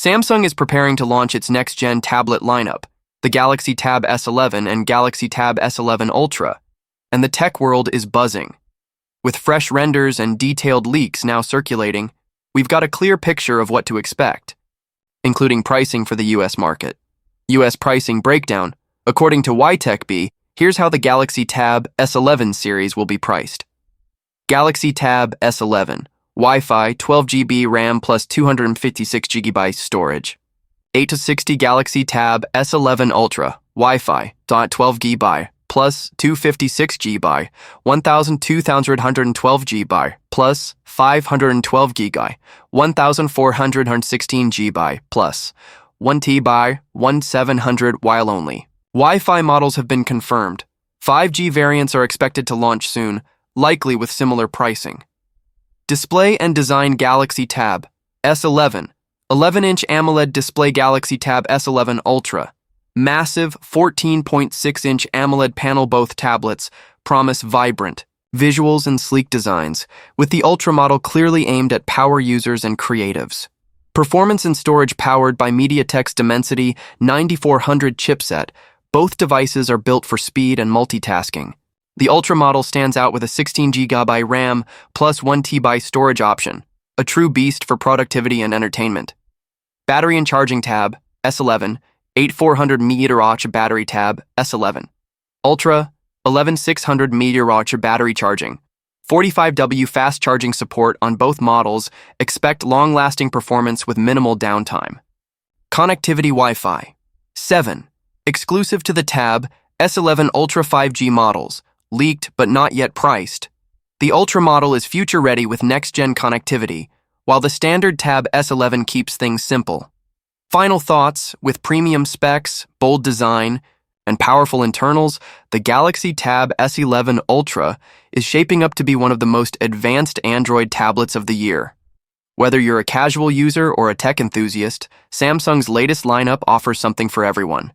Samsung is preparing to launch its next-gen tablet lineup, the Galaxy Tab S11 and Galaxy Tab S11 Ultra, and the tech world is buzzing. With fresh renders and detailed leaks now circulating, we've got a clear picture of what to expect, including pricing for the US market. US pricing breakdown. According to YTechB, here's how the Galaxy Tab S11 series will be priced. Galaxy Tab S11, Wi-Fi, 12GB RAM plus 256GB storage. 8 to 60 Galaxy Tab S11 Ultra, Wi-Fi, 12GB plus 256GB, 2212GB plus 512GB, 1416GB plus 1TB, 1700 while only. Wi-Fi models have been confirmed. 5G variants are expected to launch soon, likely with similar pricing. Display and design Galaxy Tab S11, 11-inch AMOLED display Galaxy Tab S11 Ultra. Massive 14.6-inch AMOLED panel. Both tablets promise vibrant visuals and sleek designs, with the Ultra model clearly aimed at power users and creatives. Performance and storage powered by MediaTek's Dimensity 9400 chipset. Both devices are built for speed and multitasking. The Ultra model stands out with a 16GB RAM plus 1TB storage option, a true beast for productivity and entertainment. Battery and charging tab, S11, 8400 mAh battery tab, S11. Ultra, 11600 mAh battery charging. 45W fast charging support on both models. Expect long-lasting performance with minimal downtime. Connectivity Wi-Fi. 7. Exclusive to the Tab S11 Ultra 5G models. Leaked but not yet priced. The Ultra model is future-ready with next-gen connectivity, while the standard Tab S11 keeps things simple. Final thoughts: with premium specs, bold design, and powerful internals, the Galaxy Tab S11 Ultra is shaping up to be one of the most advanced Android tablets of the year. Whether you're a casual user or a tech enthusiast, Samsung's latest lineup offers something for everyone.